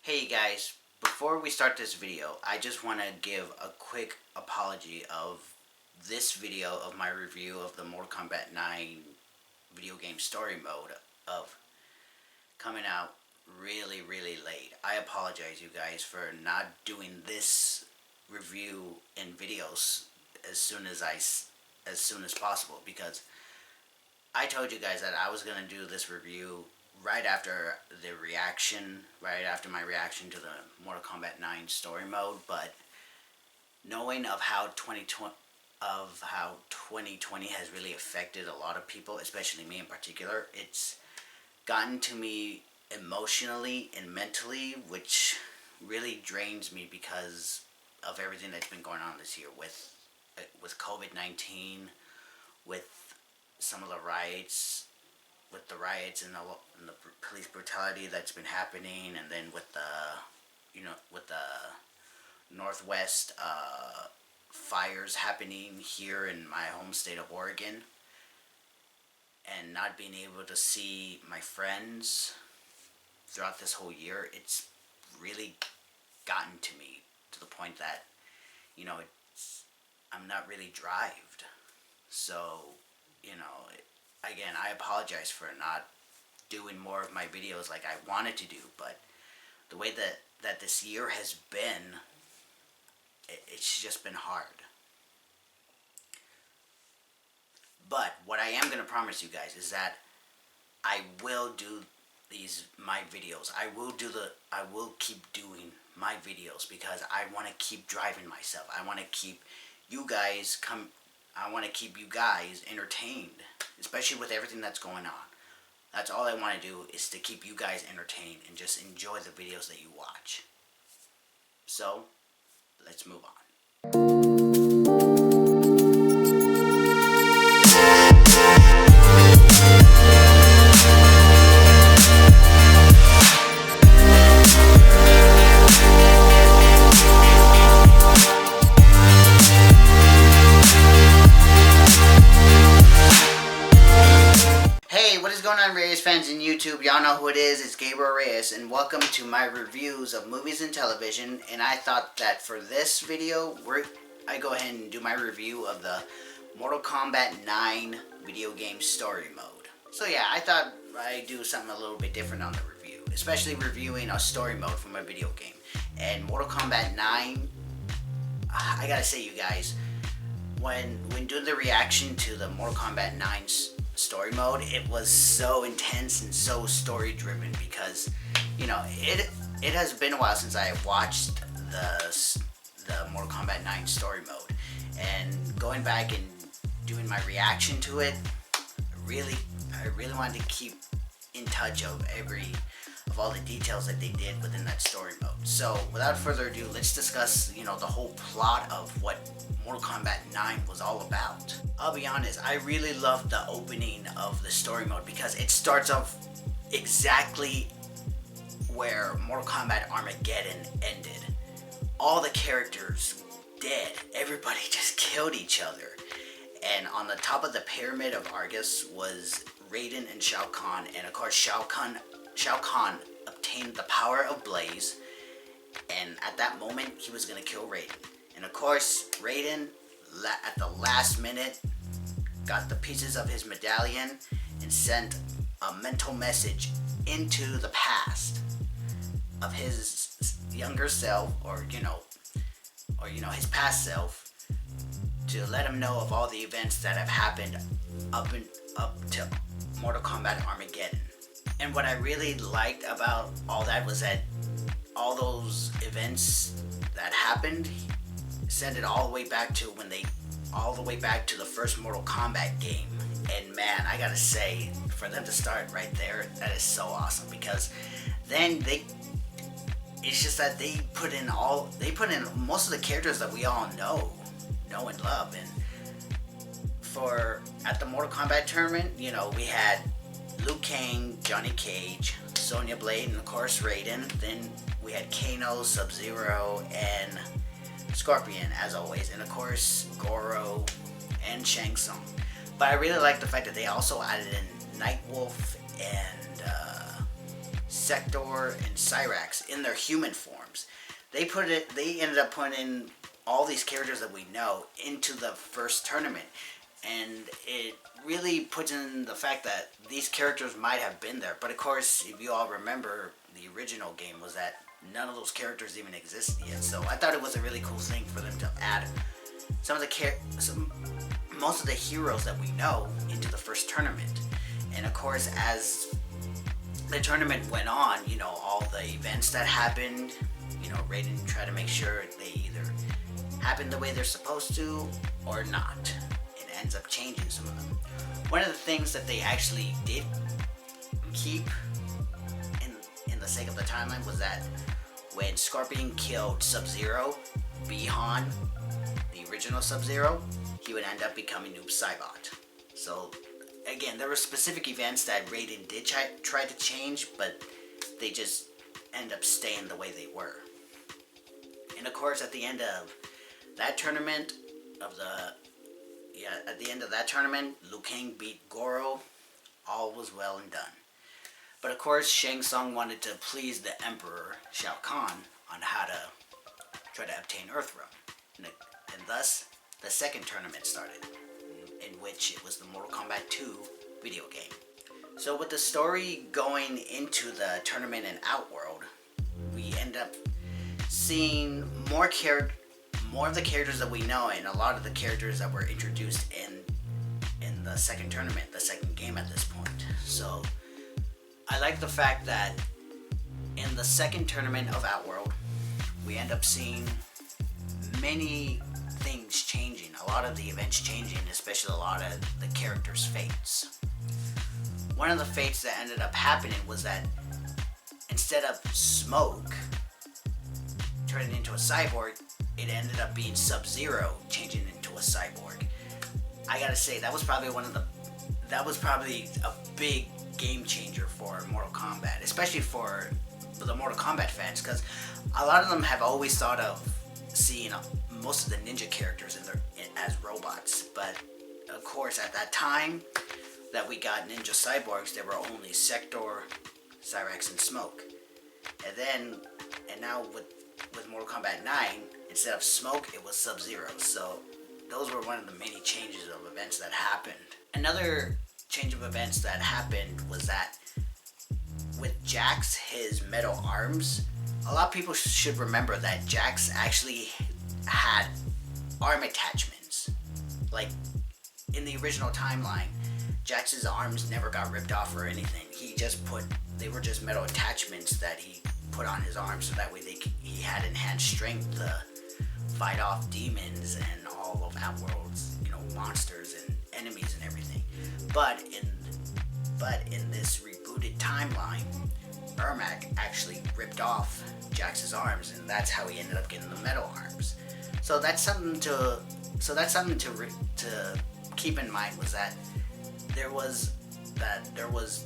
Hey guys, before we start this video, I just want to give a quick apology of this video of my review of the Mortal Kombat 9 video game story mode of coming out really late. I apologize you guys for not doing this review in videos as soon as possible, because I told you guys that I was going to do this review right after my reaction to the Mortal Kombat 9 story mode, but knowing of how 2020 has really affected a lot of people, especially me in particular, it's gotten to me emotionally and mentally, which really drains me because of everything that's been going on this year with COVID-19, with some of the riots, and the police brutality that's been happening, and then with the Northwest fires happening here in my home state of Oregon, and not being able to see my friends throughout this whole year. It's really gotten to me to the point that I'm not really drived. So again, I apologize for not doing more of my videos like I wanted to do, but the way that this year has been, it's just been hard. But what I am going to promise you guys is that I will do my videos. I will keep doing my videos because I want to keep driving myself. I want to keep you guys entertained, especially with everything that's going on. That's all I want to do, is to keep you guys entertained and just enjoy the videos that you watch. So, let's move on. Reyesfans in YouTube, y'all know who it is. It's Gabriel Reyes, and welcome to my reviews of movies and television. And I thought that for this video, I go ahead and do my review of the Mortal Kombat 9 video game story mode. So yeah, I thought I'd do something a little bit different on the review, especially reviewing a story mode from a video game. And Mortal Kombat 9, I gotta say, you guys, when doing the reaction to the Mortal Kombat 9's story mode, it was so intense and so story driven, because it has been a while since I watched the Mortal Kombat 9 story mode, and going back and doing my reaction to it, I really wanted to keep in touch of all the details that they did within that story mode. So without further ado, let's discuss the whole plot of what Mortal Kombat 9 was all about. I'll be honest, I really loved the opening of the story mode because it starts off exactly where Mortal Kombat Armageddon ended. All the characters dead. Everybody just killed each other. And on the top of the pyramid of Argus was Raiden and Shao Kahn, and of course Shao Kahn obtained the power of Blaze, and at that moment he was going to kill Raiden. And of course Raiden, at the last minute, got the pieces of his medallion and sent a mental message into the past of his younger self, or his past self, to let him know of all the events that have happened up to Mortal Kombat Armageddon. And what I really liked about all that was that all those events that happened sent it all the way back to the first Mortal Kombat game. And man, I gotta say, for them to start right there, that is so awesome, because then it's just that they put in most of the characters that we all know and love. And at the Mortal Kombat tournament, we had Liu Kang, Johnny Cage, Sonya Blade, and of course Raiden. Then we had Kano, Sub-Zero, and Scorpion, as always, and of course Goro and Shang Tsung. But I really like the fact that they also added in Nightwolf and Sector, and Cyrax in their human forms. They ended up putting all these characters that we know into the first tournament, and it really puts in the fact that these characters might have been there. But of course, if you all remember, the original game was that none of those characters even existed yet. So I thought it was a really cool thing for them to add most of the heroes that we know into the first tournament. And of course, as the tournament went on, all the events that happened, Raiden tried to make sure they either happen the way they're supposed to or not. It ends up changing some of them. One of the things that they actually did keep in the sake of the timeline was that when Scorpion killed Sub-Zero, Bi-Han, the original Sub-Zero, he would end up becoming Noob Saibot. So again, there were specific events that Raiden did try to change, but they just end up staying the way they were. And of course, at the end of that tournament, Liu Kang beat Goro. All was well and done. But of course, Shang Tsung wanted to please the Emperor Shao Kahn on how to try to obtain Earthrealm, and thus the second tournament started, in which it was the Mortal Kombat 2 video game. So with the story going into the tournament in Outworld, we end up seeing more of the characters that we know, and a lot of the characters that were introduced in the second tournament, the second game at this point. So I like the fact that in the second tournament of Outworld, we end up seeing many things changing, a lot of the events changing, especially a lot of the characters' fates. One of the fates that ended up happening was that instead of Smoke turning into a cyborg, it ended up being Sub-Zero changing into a cyborg. I gotta say, that was probably a big game changer for Mortal Kombat, especially for the Mortal Kombat fans, because a lot of them have always thought of seeing most of the ninja characters as robots. But of course, at that time that we got ninja cyborgs, there were only Sector, Cyrax, and Smoke. And now with Mortal Kombat 9, instead of Smoke, it was Sub-Zero. So those were one of the many changes of events that happened. Another change of events that happened was that with Jax, his metal arms, a lot of people should remember that Jax actually had arm attachments. Like, in the original timeline, Jax's arms never got ripped off or anything. They were just metal attachments that he put on his arms, so that way he had enhanced strength to fight off demons and all of Outworld's, monsters and enemies and everything. But in this rebooted timeline, Ermac actually ripped off Jax's arms, and that's how he ended up getting the metal arms. So that's something to keep in mind, was that there was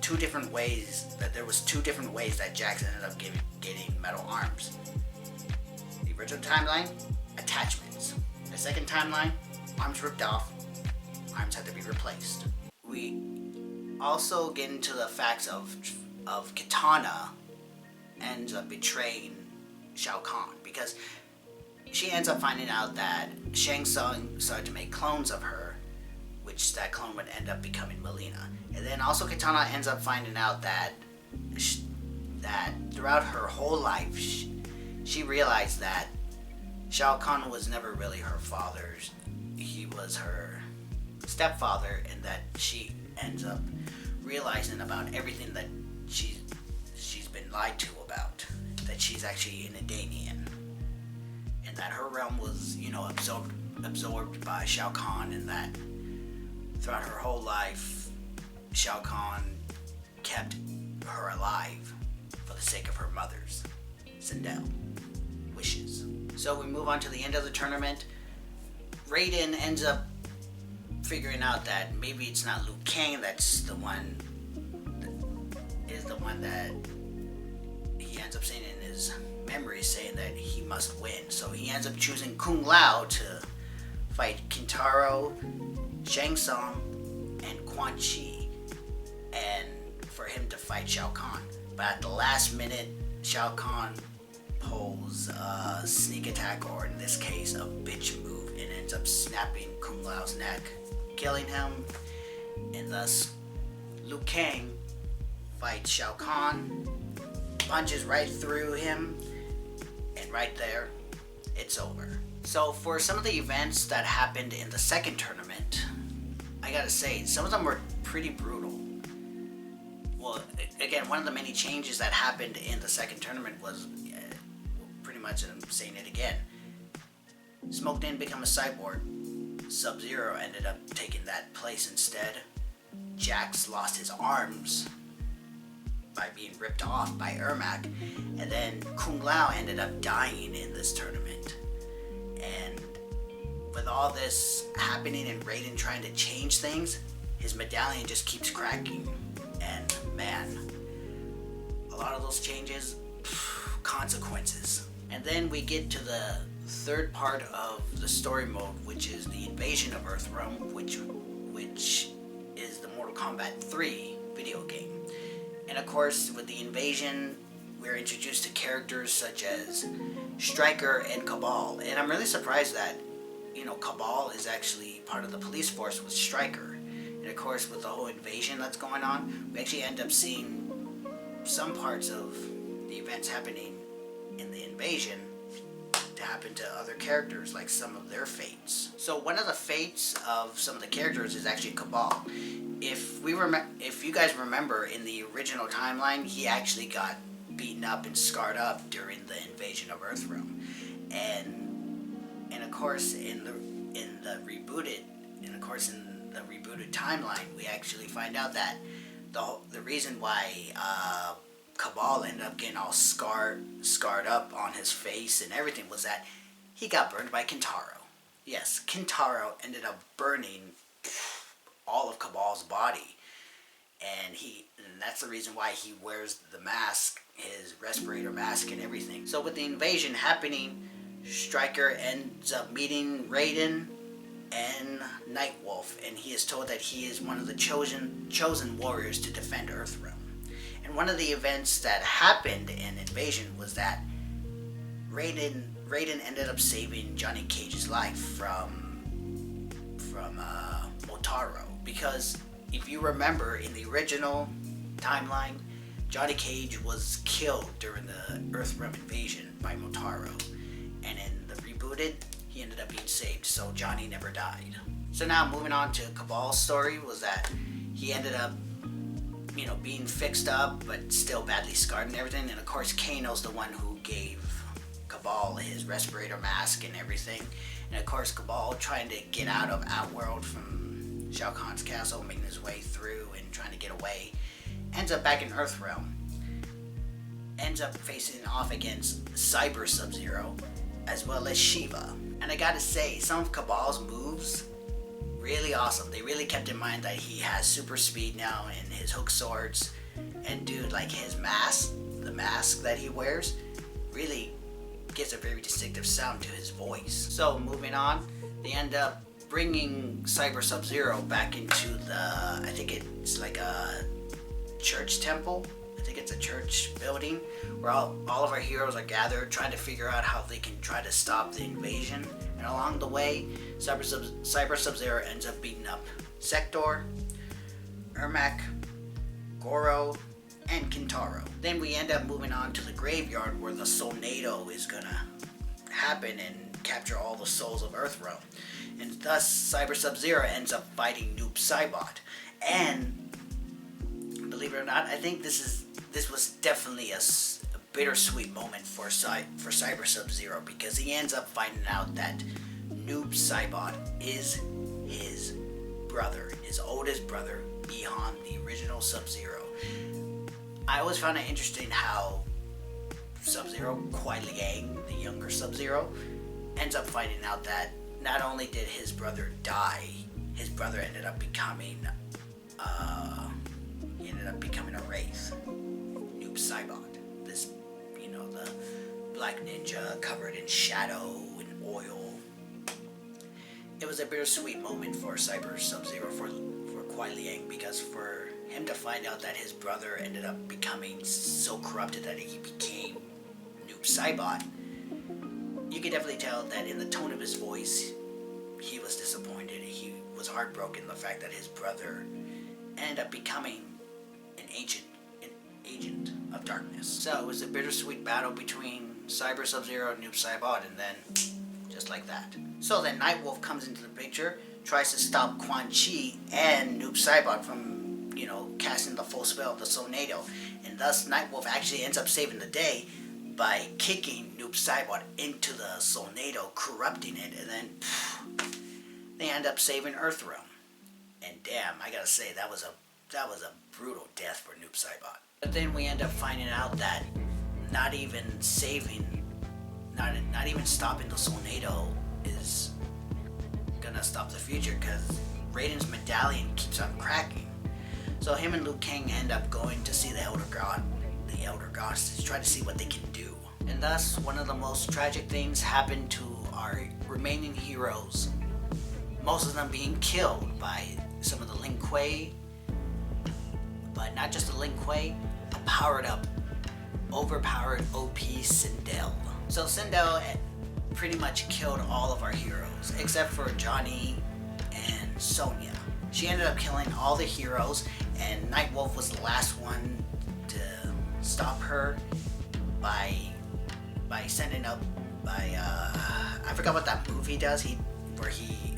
two different ways that Jax ended up getting metal arms. The original timeline, attachments. The second timeline, arms ripped off, arms had to be replaced. We also get into the facts of Kitana ends up betraying Shao Kahn, because she ends up finding out that Shang Tsung started to make clones of her, which that clone would end up becoming Melina. And then also Kitana ends up finding out that throughout her whole life, she realized that Shao Kahn was never really her father. He was her stepfather, and that she ends up realizing about everything that she's been lied to about. That she's actually an Adanian, and that her realm was, absorbed by Shao Kahn, and that throughout her whole life, Shao Kahn kept her alive for the sake of her mother's, Sindel, wishes. So we move on to the end of the tournament. Raiden ends up figuring out that maybe it's not Liu Kang that's the one that he ends up saying in his memories, saying that he must win. So he ends up choosing Kung Lao to fight Kintaro, Shang Tsung, and Quan Chi, and for him to fight Shao Kahn. But at the last minute, Shao Kahn pulls a sneak attack, or in this case, a bitch move, and ends up snapping Kung Lao's neck, killing him. And thus, Liu Kang fights Shao Kahn, punches right through him, and right there, it's over. So for some of the events that happened in the second tournament, I gotta say, some of them were pretty brutal. Well, again, one of the many changes that happened in the second tournament was, pretty much, I'm saying it again, Smoke didn't become a cyborg. Sub-Zero ended up taking that place instead. Jax lost his arms by being ripped off by Ermac, and then Kung Lao ended up dying in this tournament. And with all this happening and Raiden trying to change things, his medallion just keeps cracking. And man, a lot of those changes, consequences. And then we get to the third part of the story mode, which is the invasion of Earthrealm, which is the Mortal Kombat 3 video game. And of course, with the invasion, we're introduced to characters such as Stryker and Cabal. And I'm really surprised that, Cabal is actually part of the police force with Stryker. And of course, with the whole invasion that's going on, we actually end up seeing some parts of the events happening in the invasion to happen to other characters, like some of their fates. So one of the fates of some of the characters is actually Cabal. If you guys remember, in the original timeline, he actually got beaten up and scarred up during the invasion of Earthrealm, and of course in the rebooted timeline, we actually find out that the reason why Cabal ended up getting all scarred up on his face and everything was that he got burned by Kintaro. Yes, Kintaro ended up burning all of Cabal's body, and that's the reason why he wears the mask, his respirator mask and everything. So with the invasion happening, Stryker ends up meeting Raiden and Nightwolf, and he is told that he is one of the chosen warriors to defend Earthrealm. And one of the events that happened in Invasion was that Raiden ended up saving Johnny Cage's life from Motaro, because if you remember, in the original timeline, Johnny Cage was killed during the Earthrealm invasion by Motaro, and in the rebooted, he ended up being saved, so Johnny never died. So now moving on to Cabal's story, was that he ended up, being fixed up, but still badly scarred and everything. And of course, Kano's the one who gave Cabal his respirator mask and everything. And of course, Cabal, trying to get out of Outworld from Shao Kahn's castle, making his way through and trying to get away, ends up back in Earthrealm. Ends up facing off against Cyber Sub-Zero, as well as Shiva. And I gotta say, some of Cabal's moves, really awesome. They really kept in mind that he has super speed now and his hook swords. And dude, like his mask, the mask that he wears, really gives a very distinctive sound to his voice. So moving on, they end up bringing Cyber Sub-Zero back into I think it's like a church temple. I think it's a church building where all of our heroes are gathered, trying to figure out how they can try to stop the invasion. And along the way, Cyber Sub-Zero ends up beating up Sector, Ermac, Goro, and Kintaro. Then we end up moving on to the graveyard where the Soulnado is gonna happen and capture all the souls of Earthrealm. And thus, Cyber Sub-Zero ends up fighting Noob Saibot. And believe it or not, I think this was definitely a bittersweet moment for Cyber Sub-Zero, because he ends up finding out that Noob Saibot is his brother, his oldest brother, beyond the original Sub-Zero. I always found it interesting how Sub-Zero, Kuai Liang, the younger Sub-Zero, ends up finding out that not only did his brother die, his brother ended up becoming a wraith, Noob Saibot. This, the black ninja covered in shadow and oil. It was a bittersweet moment for Cyber Sub-Zero, for Kuai Liang, because for him to find out that his brother ended up becoming so corrupted that he became Noob Saibot, you can definitely tell that in the tone of his voice, he was disappointed. He was heartbroken the fact that his brother ended up becoming an agent of darkness. So it was a bittersweet battle between Cyber Sub-Zero and Noob Saibot, and then just like that. So then Nightwolf comes into the picture, tries to stop Quan Chi and Noob Saibot from, casting the full spell of the Tornado, and thus Nightwolf actually ends up saving the day by kicking Noob Saibot into the Tornado, corrupting it, and then they end up saving Earthrealm. And damn, I gotta say, that was a brutal death for Noob Saibot. But then we end up finding out that not even stopping the Tornado is gonna stop the future, because Raiden's medallion keeps on cracking. So him and Liu Kang end up going to see the Elder Gods to try to see what they can do. And thus, one of the most tragic things happened to our remaining heroes. Most of them being killed by some of the Lin Kuei, but not just the Lin Kuei, a overpowered OP Sindel. So Sindel pretty much killed all of our heroes, except for Johnny and Sonya. She ended up killing all the heroes, and Nightwolf was the last one to stop her by sending up I forgot what that move he does. Where he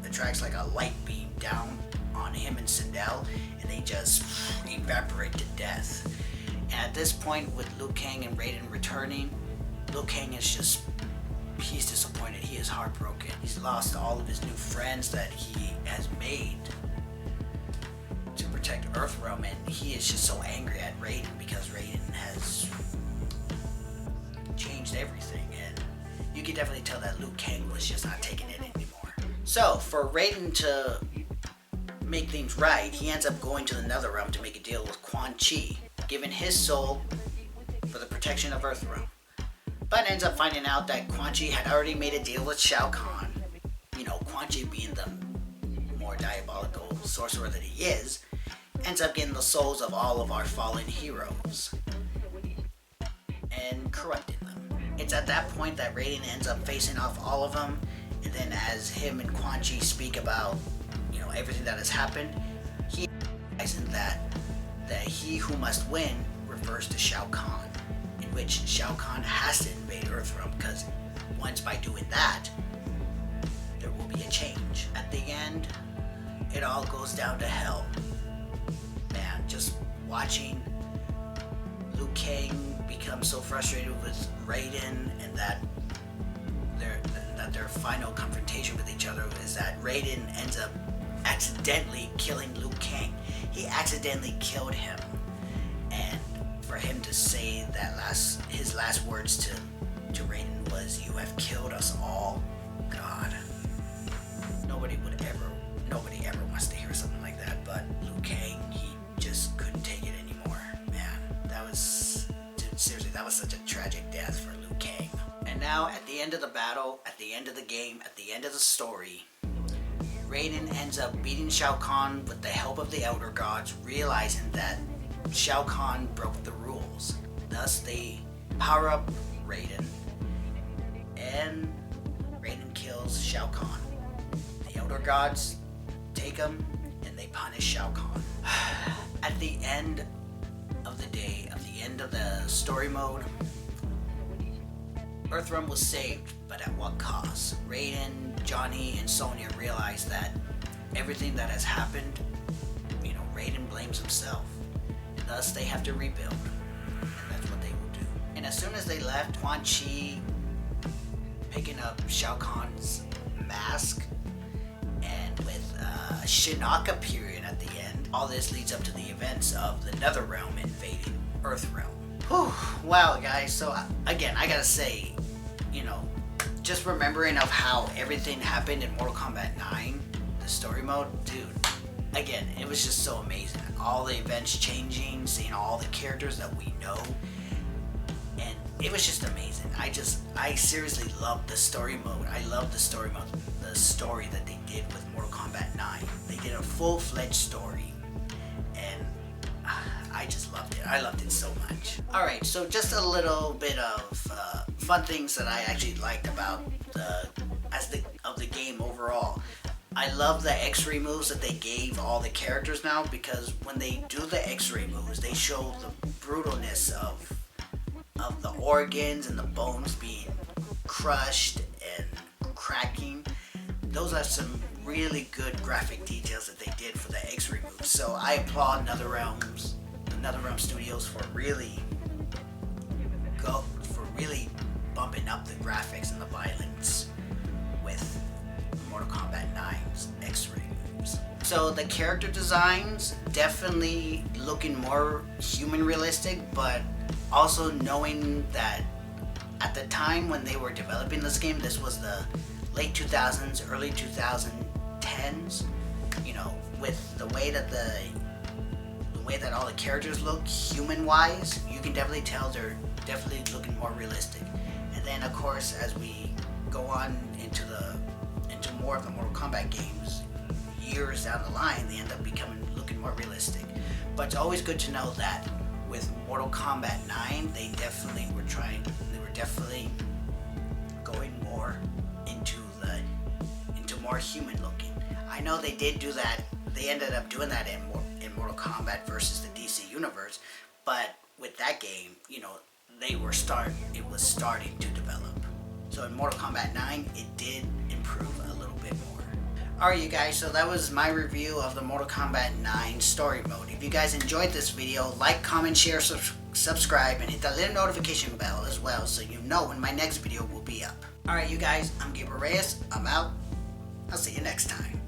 attracts like a light beam down on him and Sindel, and they just evaporate to death. And at this point, with Liu Kang and Raiden returning, Liu Kang he's disappointed. He is heartbroken. He's lost all of his new friends that he has made to protect Earthrealm, and he is just so angry at Raiden because Raiden has changed everything, and you can definitely tell that Liu Kang was just not taking it anymore. So for Raiden to make things right, he ends up going to the Netherrealm to make a deal with Quan Chi, giving his soul for the protection of Earthrealm. But ends up finding out that Quan Chi had already made a deal with Shao Kahn. Quan Chi being the more diabolical sorcerer that he is, ends up getting the souls of all of our fallen heroes and corrupting them. It's at that point that Raiden ends up facing off all of them, and then as him and Quan Chi speak about, everything that has happened, he realizes that he who must win refers to Shao Kahn, in which Shao Kahn has to invade Earthrealm, because once by doing that, there will be a change. At the end, it all goes down to hell. Man, just watching Liu Kang become so frustrated with Raiden, and that their final confrontation with each other is that Raiden ends up accidentally killing Liu Kang. He accidentally killed him, and for him to say his last words to Raiden was, "You have killed us all." God, nobody ever wants to hear something like that, but Liu Kang, he just couldn't take it anymore. Man, seriously, that was such a tragic death for Liu Kang. And now, at the end of the battle, at the end of the game, at the end of the story, Raiden ends up beating Shao Kahn with the help of the Elder Gods, realizing that Shao Kahn broke the rules. Thus, they power up Raiden, and Raiden kills Shao Kahn. The Elder Gods take him, and they punish Shao Kahn. At the end of the day, at the end of the story mode, Earthrealm was saved, but at what cost? Raiden, Johnny, and Sonya realize that everything that has happened, Raiden blames himself. And thus, they have to rebuild. And that's what they will do. And as soon as they left, Quan Chi picking up Shao Kahn's mask, and with Shinnok appearing at the end, all this leads up to the events of the Netherrealm invading Earthrealm. Whew, wow, guys. So again, I gotta say, just remembering of how everything happened in Mortal Kombat 9, the story mode, dude, again, it was just so amazing. All the events changing, seeing all the characters that we know, and it was just amazing. I seriously loved the story mode. I love the story mode, the story that they did with Mortal Kombat 9. They did a full-fledged story, and I just loved it. I loved it so much. Alright, so just a little bit of fun things that I actually liked about the game overall. I love the X-ray moves that they gave all the characters now, because when they do the X-ray moves, they show the brutalness of the organs and the bones being crushed and cracking. Those are some really good graphic details that they did for the X-ray moves. So I applaud NetherRealm Studios for really bumping up the graphics and the violence with Mortal Kombat 9's X-ray moves. So the character designs definitely looking more human realistic, but also knowing that at the time when they were developing this game, this was the late 2000s, early 2010s, you know, with the way that all the characters look human-wise, you can definitely tell they're definitely looking more realistic. And then of course, as we go on into more of the Mortal Kombat games, years down the line, they end up looking more realistic. But it's always good to know that with Mortal Kombat 9, they were definitely going more into more human looking. I know they did do that. They ended up doing that in Mortal Kombat versus the DC Universe, but with that game, you know, it was starting to develop. So in Mortal Kombat 9, it did improve a little bit more. Alright you guys, so that was my review of the Mortal Kombat 9 story mode. If you guys enjoyed this video, like, comment, share, subscribe, and hit the little notification bell as well so you know when my next video will be up. Alright you guys, I'm Gabriel Reyes. I'm out. I'll see you next time.